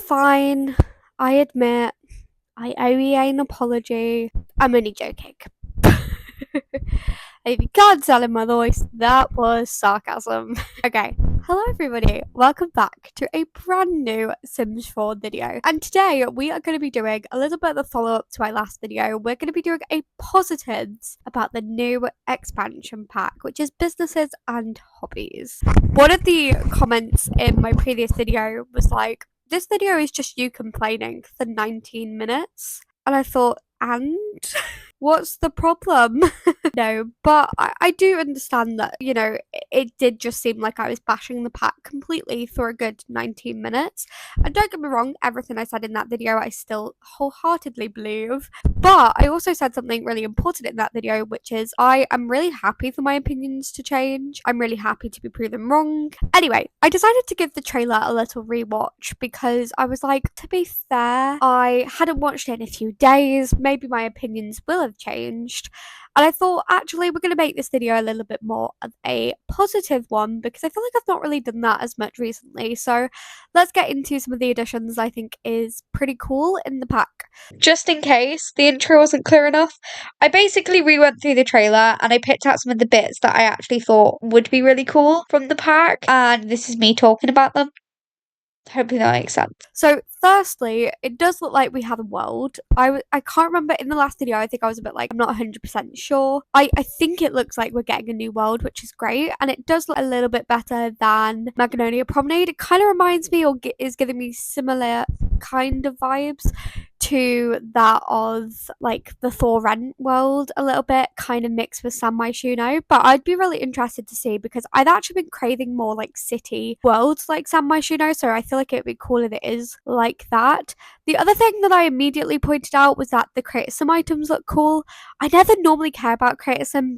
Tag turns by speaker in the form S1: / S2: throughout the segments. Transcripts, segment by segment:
S1: fine. I admit, I owe you an apology. I'm only joking. If you can't tell in my voice, that was sarcasm. Okay, hello everybody. Welcome back to a brand new Sims 4 video. And today we are going to be doing a little bit of a follow-up to my last video. We're going to be doing a positives about the new expansion pack, which is Businesses and Hobbies. One of the comments in my previous video was like, this video is just you complaining for 19 minutes. And I thought, and what's the problem? No, but I do understand that, you know, it did just seem like I was bashing the pack completely for a good 19 minutes. And don't get me wrong, everything I said in that video I still wholeheartedly believe. But I also said something really important in that video, which is I am really happy for my opinions to change. I'm really happy to be proven wrong. Anyway, I decided to give the trailer a little rewatch because I was like, to be fair, I hadn't watched it in a few days. Maybe my opinions will have changed. And I thought, actually, we're going to make this video a little bit more of a positive one because I feel like I've not really done that as much recently. So let's get into some of the additions I think is pretty cool in the pack.
S2: Just in case the intro wasn't clear enough, I basically re-went through the trailer and I picked out some of the bits that I actually thought would be really cool from the pack, and this is me talking about them. Hopefully that makes sense.
S1: So firstly, it does look like we have a world. I can't remember in the last video, I think I was a bit like, I'm not 100% sure. I think it looks like we're getting a new world, which is great. And it does look a little bit better than Magnolia Promenade. It kind of reminds me or is giving me similar kind of vibes to that of like the Thor Rent world a little bit, kind of mixed with San Myshuno. But I'd be really interested to see because I've actually been craving more like city worlds like San Myshuno, so I feel like it'd be cool if it is like that. The other thing that I immediately pointed out was that the Create a Sim items look cool. I never normally care about Create a Sim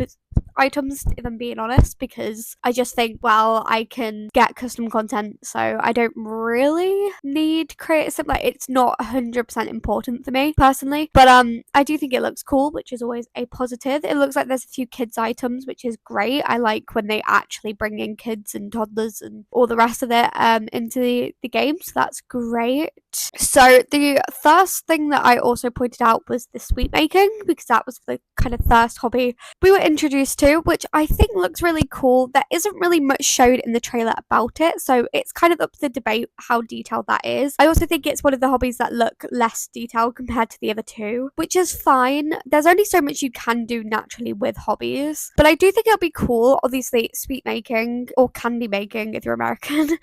S1: items, if I'm being honest, because I just think, well, I can get custom content, so I don't really need Create a Sim. Like, it's not 100% important for me personally, but I do think it looks cool, which is always a positive. It looks like there's a few kids items, which is great. I like when they actually bring in kids and toddlers and all the rest of it into the game, so that's great. So the first thing that I also pointed out was the sweet making, because that was the kind of first hobby we were introduced to, which I think looks really cool. There isn't really much showed in the trailer about it, so it's kind of up to the debate how detailed that is. I also think it's one of the hobbies that look less detailed compared to the other two, which is fine. There's only so much you can do naturally with hobbies, but I do think it'll be cool. Obviously, sweet making or candy making if you're American,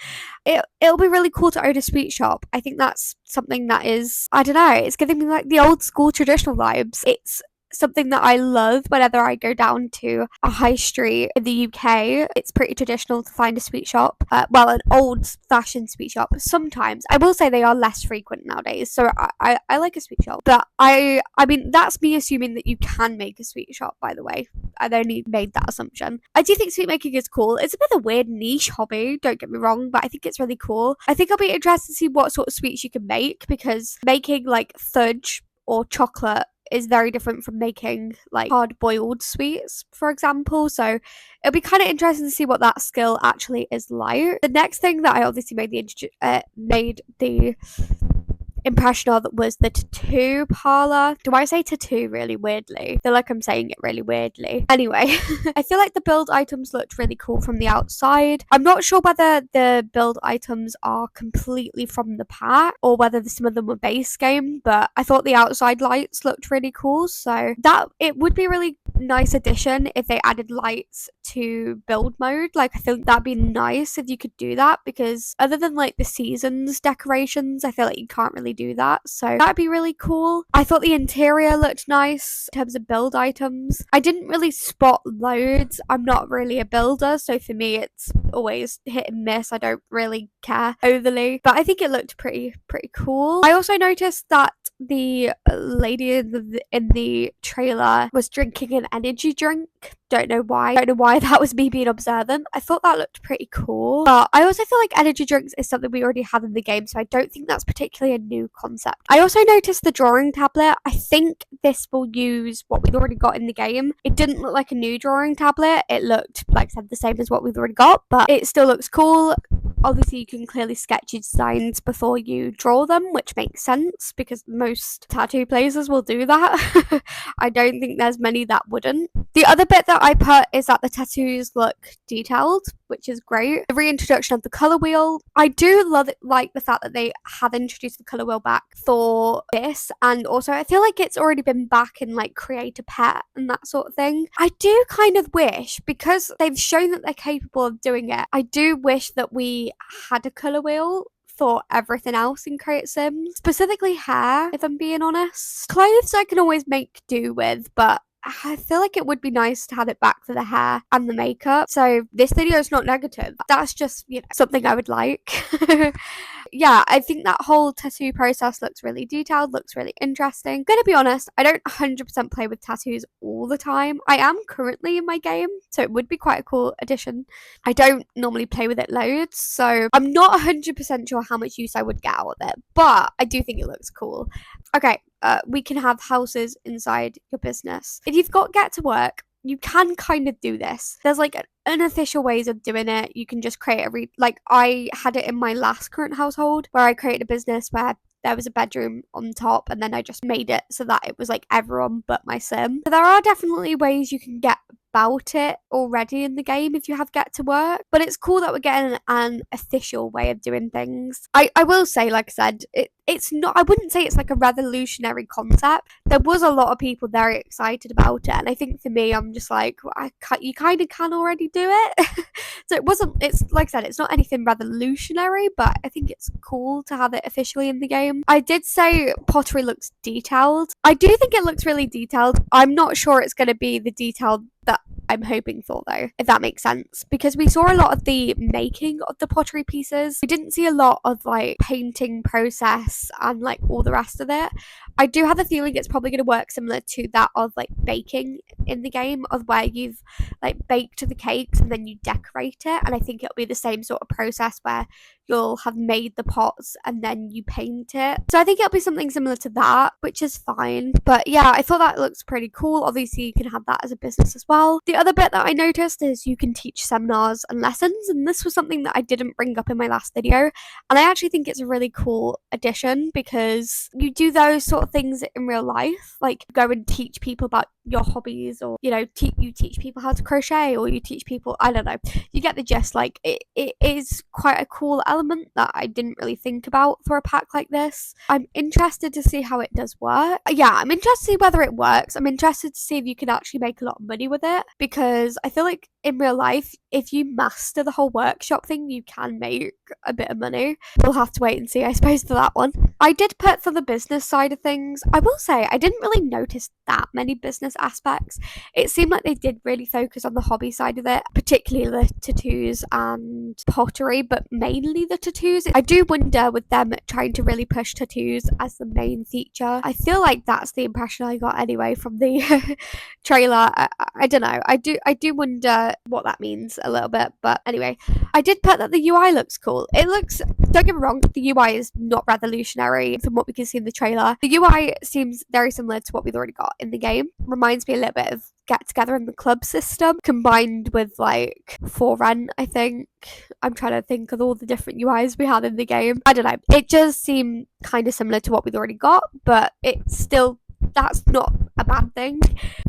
S1: it'll be really cool to own a sweet shop. I think that's something that is, I don't know, it's giving me like the old school traditional vibes. It's something that I love whenever I go down to a high street in the UK. It's pretty traditional to find a sweet shop. Well, an old-fashioned sweet shop. Sometimes. I will say they are less frequent nowadays, so I like a sweet shop. But I mean, that's me assuming that you can make a sweet shop, by the way. I've only made that assumption. I do think sweet making is cool. It's a bit of a weird niche hobby, don't get me wrong, but I think it's really cool. I think I'll be interested to see what sort of sweets you can make, because making like fudge or chocolate is very different from making like hard-boiled sweets, for example. So it'll be kind of interesting to see what that skill actually is like. The next thing that I obviously made the impression of was the tattoo parlor. Do I say tattoo really weirdly? I feel like I'm saying it really weirdly. Anyway, I feel like the build items looked really cool from the outside. I'm not sure whether the build items are completely from the pack or whether some of them were base game, but I thought the outside lights looked really cool, so that it would be a really nice addition if they added lights to build mode. Like, I think that'd be nice if you could do that, because other than like the seasons decorations, I feel like you can't really do that, so that'd be really cool. I thought the interior looked nice in terms of build items. I didn't really spot loads. I'm not really a builder, so for me it's always hit and miss. I don't really care overly, but I think it looked pretty cool. I also noticed that the lady in the trailer was drinking an energy drink. Don't know why that was me being observant. I thought that looked pretty cool, but I also feel like energy drinks is something we already have in the game, so I don't think that's particularly a new concept. I also noticed the drawing tablet. I think this will use what we've already got in the game. It didn't look like a new drawing tablet. It looked, like I said, the same as what we've already got, but it still looks cool. Obviously, you can clearly sketch your designs before you draw them, which makes sense because most tattoo places will do that. I don't think there's many that wouldn't. The other bit that I put is that the tattoos look detailed, which is great. The reintroduction of the colour wheel. I do like the fact that they have introduced the colour wheel back for this, and also I feel like it's already been back in like Create a Pet and that sort of thing. I do kind of wish, because they've shown that they're capable of doing it, I do wish that we had a colour wheel for everything else in Create Sims, specifically hair, if I'm being honest. Clothes I can always make do with, but I feel like it would be nice to have it back for the hair and the makeup. So this video is not negative. That's just, something I would like. Yeah, I think that whole tattoo process looks really detailed, looks really interesting. Gonna be honest, I don't 100% play with tattoos all the time. I am currently in my game, so it would be quite a cool addition. I don't normally play with it loads, so I'm not 100% sure how much use I would get out of it, but I do think it looks cool. Okay, we can have houses inside your business. If you've got Get to Work, you can kind of do this. There's like unofficial ways of doing it. You can just create like I had it in my last current household where I created a business where there was a bedroom on top, and then I just made it so that it was like everyone but my sim. So there are definitely ways you can get about it already in the game if you have Get to Work, but it's cool that we're getting an official way of doing things. I will say, like I said, it's not, I wouldn't say it's like a revolutionary concept. There was a lot of people very excited about it, and I think for me, I'm just like, you kind of can already do it. So it's like I said, it's not anything revolutionary, but I think it's cool to have it officially in the game. I did say pottery looks detailed. I do think it looks really detailed. I'm not sure it's going to be the detail that I'm hoping for, though, if that makes sense, because we saw a lot of the making of the pottery pieces. We didn't see a lot of like painting process and like all the rest of it. I do have a feeling it's probably going to work similar to that of like baking in the game, of where you've like baked the cakes and then you decorate it, and I think it'll be the same sort of process where you'll have made the pots and then you paint it. So I think it'll be something similar to that, which is fine. But yeah, I thought that looks pretty cool. Obviously, you can have that as a business as well. The other bit that I noticed is you can teach seminars and lessons, and this was something that I didn't bring up in my last video, and I actually think it's a really cool addition because you do those sort of things in real life, like go and teach people about your hobbies, or you teach people how to crochet, or you teach people, I don't know, you get the gist. Like it is quite a cool element that I didn't really think about for a pack like this. I'm interested to see how it does work. Yeah, I'm interested to see whether it works. I'm interested to see if you can actually make a lot of money with it, because I feel like in real life, if you master the whole workshop thing, you can make a bit of money. We'll have to wait and see, I suppose, for that one. I did put for the business side of things. I will say I didn't really notice that many business aspects. It seemed like they did really focus on the hobby side of it, particularly the tattoos and pottery, but mainly the tattoos. I do wonder with them trying to really push tattoos as the main feature. I feel like that's the impression I got anyway from the trailer. I don't know. I do wonder what that means a little bit, but anyway, I did put that the UI looks cool. It looks, don't get me wrong, the UI is not revolutionary from what we can see in the trailer. The UI seems very similar to what we've already got in the game. Reminds me a little bit of Get Together in the club system combined with like For Rent, I think. I'm trying to think of all the different UIs we had in the game. I don't know. It does seem kind of similar to what we've already got, but it's still, that's not a bad thing.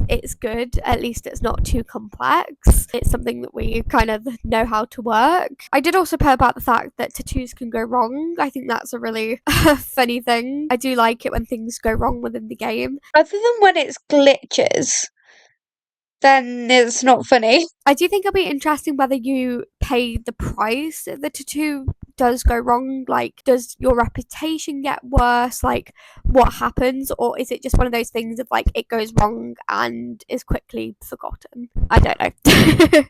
S1: It's good. At least it's not too complex. It's something that we kind of know how to work. I did also put about the fact that tattoos can go wrong. I think that's a really funny thing. I do like it when things go wrong within the game.
S2: Other than when it's glitches, then it's not funny.
S1: I do think it'll be interesting whether you pay the price if the tattoo does go wrong. Like, does your reputation get worse? Like, what happens? Or is it just one of those things of like it goes wrong and is quickly forgotten? I don't know.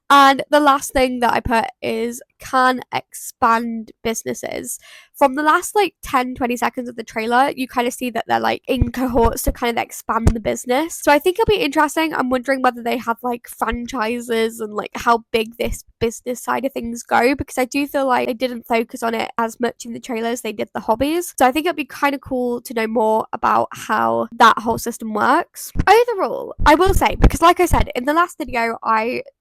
S1: And the last thing that I put is can expand businesses. From the last like 10-20 seconds of the trailer, you kind of see that they're like in cohorts to kind of expand the business. So I think it'll be interesting. I'm wondering whether they have like franchises and like how big this business side of things go, because I do feel like they didn't focus on it as much in the trailers they did the hobbies. So I think it'd be kind of cool to know more about how that whole system works. Overall, I will say, because like I said in the last video,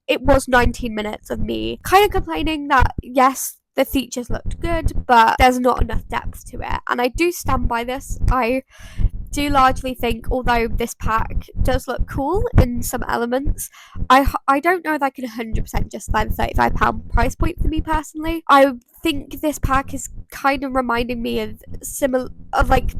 S1: it was 19 minutes of me kind of complaining that yes, the features looked good, but there's not enough depth to it. And I do stand by this. I do largely think, although this pack does look cool in some elements, I don't know if I can 100% justify the £35 price point for me personally. I think this pack is kind of reminding me of like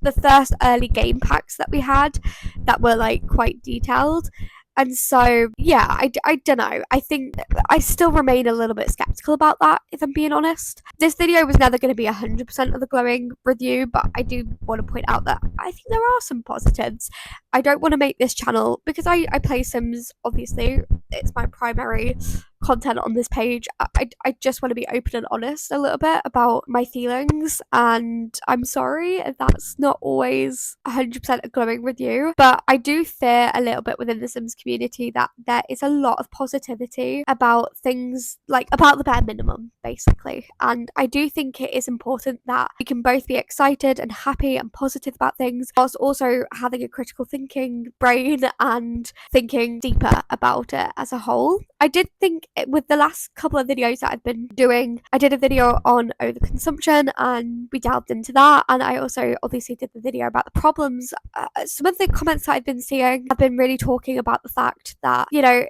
S1: the first early game packs that we had that were like quite detailed. And so, yeah, I don't know. I think I still remain a little bit skeptical about that, if I'm being honest. This video was never going to be 100% of the glowing review, but I do want to point out that I think there are some positives. I don't want to make this channel, because I play Sims, obviously. It's my primary content on this page. I just want to be open and honest a little bit about my feelings, and I'm sorry if that's not always 100% a glowing review, but I do fear a little bit within the Sims community that there is a lot of positivity about things, like about the bare minimum, basically. And I do think it is important that we can both be excited and happy and positive about things, whilst also having a critical thinking brain and thinking deeper about it as a whole. I did think with the last couple of videos that I've been doing, I did a video on overconsumption and we delved into that, and I also obviously did the video about the problems. Some of the comments that I've been seeing have been really talking about the fact that, you know,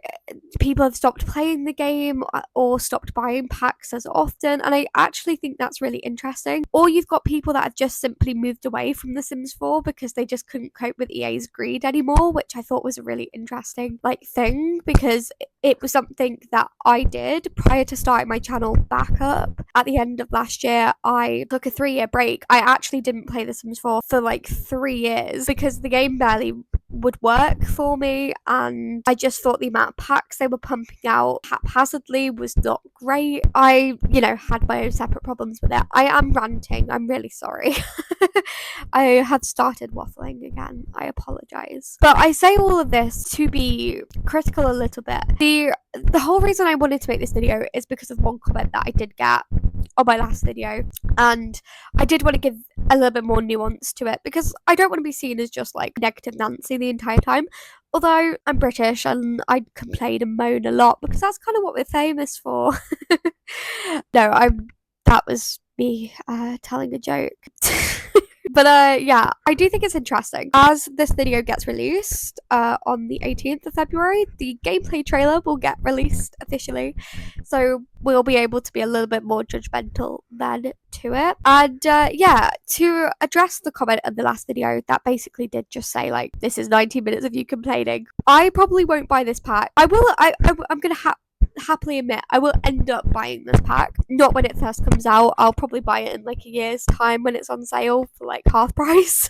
S1: people have stopped playing the game or stopped buying packs as often, and I actually think that's really interesting. Or you've got people that have just simply moved away from The Sims 4 because they just couldn't cope with EA's greed anymore, which I thought was a really interesting thing, because it was something that I did prior to starting my channel back up. At the end of last year, I took a 3-year break. I actually didn't play The Sims 4 for like 3 years because the game barely would work for me, and I just thought the amount of packs they were pumping out haphazardly was not great. I, you know, had my own separate problems with it. I am ranting, I'm really sorry. I have started waffling again, I apologise. But I say all of this to be critical a little bit. The whole reason I wanted to make this video is because of one comment that I did get on my last video, and I did want to give a little bit more nuance to it, because I don't want to be seen as just like negative Nancy the entire time. Although I'm British and I complain and moan a lot because that's kind of what we're famous for. No, that was me telling a joke. But yeah, I do think it's interesting. As this video gets released on the 18th of February, the gameplay trailer will get released officially. So we'll be able to be a little bit more judgmental then to it. And yeah, to address the comment of the last video that basically did just say like, this is 90 minutes of you complaining. I probably won't buy this pack. I'm going to happily admit I will end up buying this pack, not when it first comes out. I'll probably buy it in like a year's time when it's on sale for like half price.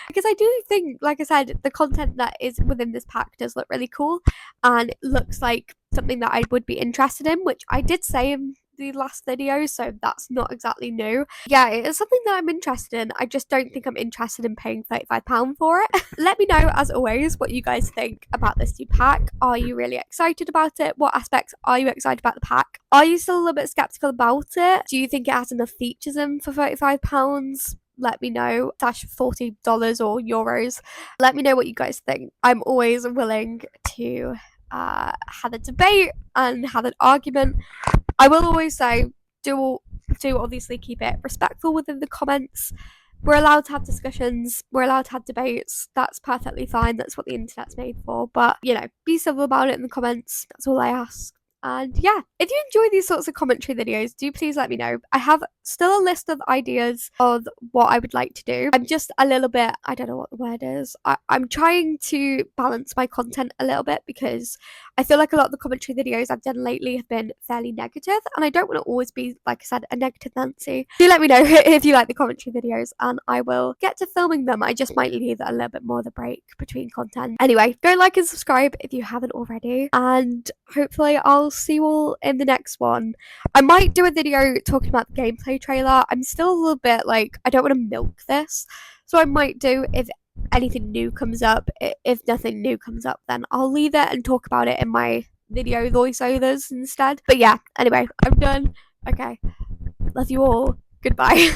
S1: Because I do think, like I said, the content that is within this pack does look really cool, and it looks like something that I would be interested in, which I did say in the last video, so that's not exactly new. Yeah, it is something that I'm interested in. I just don't think I'm interested in paying £35 for it. Let me know, as always, what you guys think about this new pack. Are you really excited about it? What aspects are you excited about the pack? Are you still a little bit skeptical about it? Do you think it has enough features in for £35? Let me know, $40 or euros. Let me know what you guys think. I'm always willing to have a debate and have an argument. I will always say, do obviously keep it respectful within the comments. We're allowed to have discussions, we're allowed to have debates. That's perfectly fine. That's what the internet's made for. But, you know, be civil about it in the comments. That's all I ask. And yeah, if you enjoy these sorts of commentary videos, do please let me know. I have still a list of ideas of what I would like to do. I'm just a little bit, I don't know what the word is. I'm trying to balance my content a little bit, because I feel like a lot of the commentary videos I've done lately have been fairly negative, and I don't want to always be, like I said, a negative Nancy. Do let me know if you like the commentary videos, and I will get to filming them. I just might leave a little bit more of a break between content. Anyway, go like and subscribe if you haven't already, and hopefully I'll see you all in the next one. I might do a video talking about the gameplay trailer. I'm still a little bit like, I don't want to milk this, so I might do if anything new comes up. If nothing new comes up, then I'll leave it and talk about it in my video voiceovers instead. But yeah, anyway, I'm done. Okay, love you all. Goodbye.